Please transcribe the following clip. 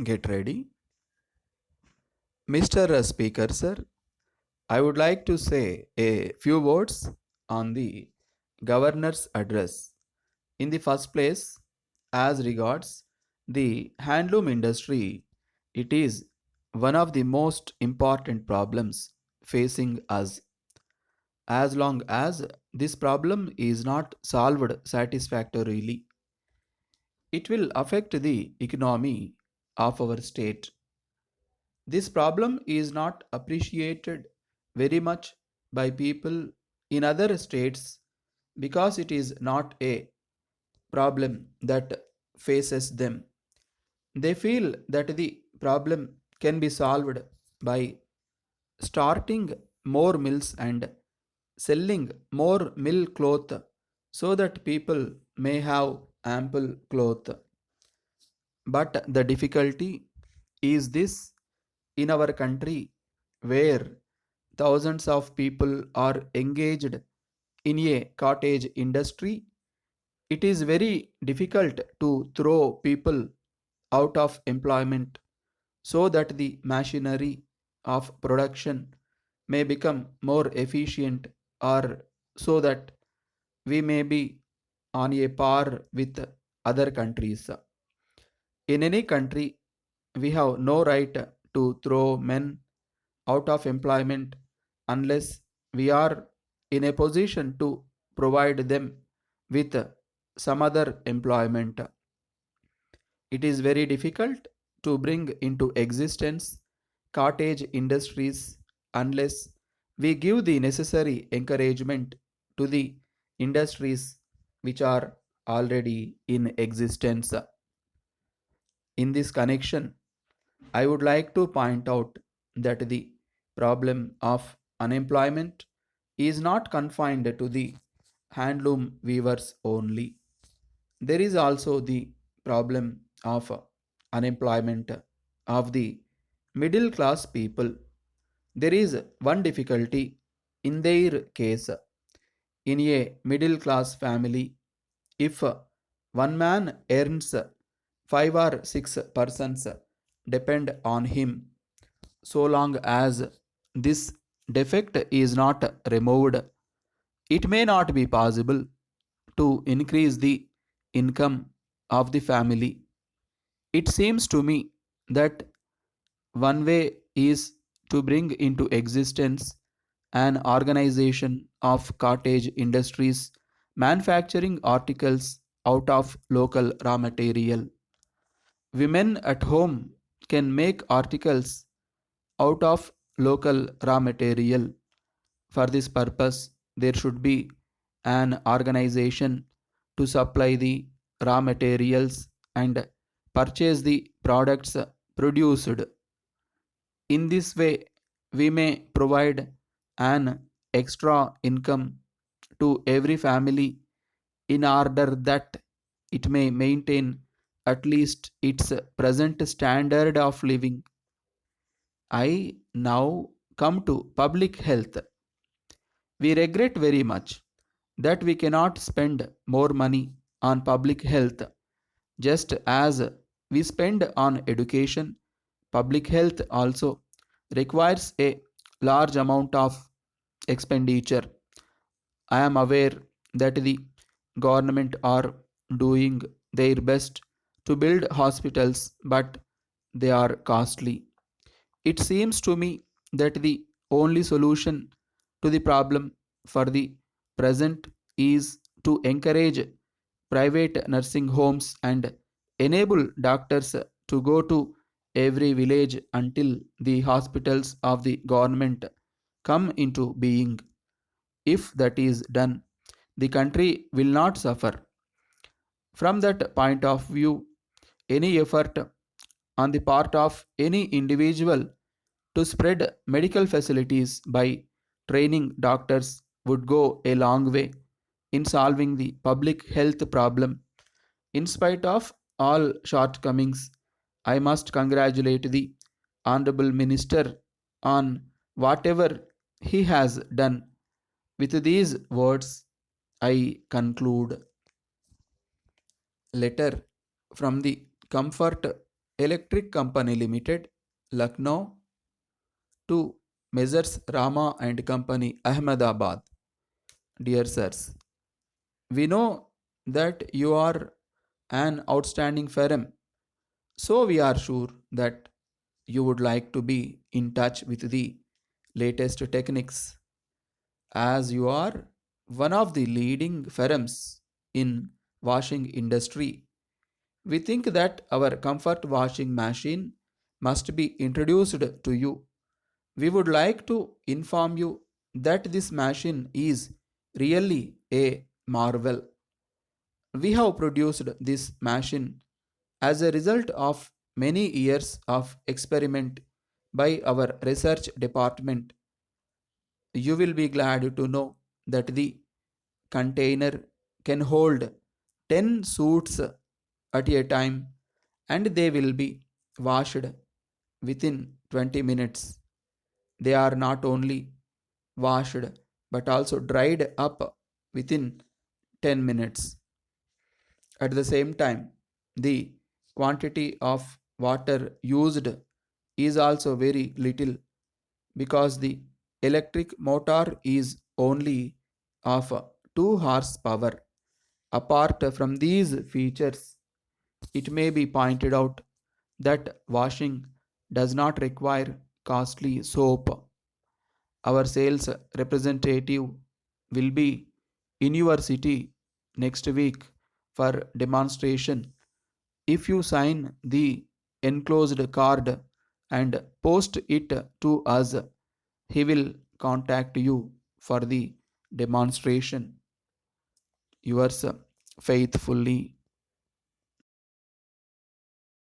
Get ready. Mr. Speaker, sir, I would like to say a few words on the governor's address. In the first place, as regards the handloom industry, it is one of the most important problems facing us. As long as this problem is not solved satisfactorily, it will affect the economy of our state. This problem is not appreciated very much by people in other states because it is not a problem that faces them. They feel that the problem can be solved by starting more mills and selling more mill cloth so that people may have ample cloth. But the difficulty is this: in our country, where thousands of people are engaged in a cottage industry, it is very difficult to throw people out of employment so that the machinery of production may become more efficient, or so that we may be on a par with other countries. In any country, we have no right to throw men out of employment unless we are in a position to provide them with some other employment. It is very difficult to bring into existence cottage industries unless we give the necessary encouragement to the industries which are already in existence. In this connection, I would like to point out that the problem of unemployment is not confined to the handloom weavers only. There is also the problem of unemployment of the middle class people. There is one difficulty in their case. In a middle class family, if one man earns five or six persons depend on him. So long as this defect is not removed, it may not be possible to increase the income of the family. It seems to me that one way is to bring into existence an organization of cottage industries manufacturing articles out of local raw material. Women at home can make articles out of local raw material. For this purpose, there should be an organization to supply the raw materials and purchase the products produced. In this way, we may provide an extra income to every family in order that it may maintain at least its present standard of living. I now come to public health. We regret very much that we cannot spend more money on public health just as we spend on education. Public health also requires a large amount of expenditure. I am aware that the government are doing their best to build hospitals, but they are costly. It seems to me that the only solution to the problem for the present is to encourage private nursing homes and enable doctors to go to every village until the hospitals of the government come into being. If that is done, the country will not suffer. From that point of view, any effort on the part of any individual to spread medical facilities by training doctors would go a long way in solving the public health problem. In spite of all shortcomings, I must congratulate the Honorable Minister on whatever he has done. With these words, I conclude. Letter from the comfort Electric Company Limited, Lucknow, to Messrs. Rama and Company, Ahmedabad. Dear sirs, we know that you are an outstanding firm, so we are sure that you would like to be in touch with the latest techniques, as you are one of the leading firms in washing industry. We think that our comfort washing machine must be introduced to you. We would like to inform you that this machine is really a marvel. We have produced this machine as a result of many years of experiment by our research department. You will be glad to know that the container can hold 10 suits at a time, and they will be washed within 20 minutes. They are not only washed but also dried up within 10 minutes. At the same time, the quantity of water used is also very little because the electric motor is only of 2 horsepower. Apart from these features, it may be pointed out that washing does not require costly soap. Our sales representative will be in your city next week for demonstration. If you sign the enclosed card and post it to us, he will contact you for the demonstration. Yours faithfully,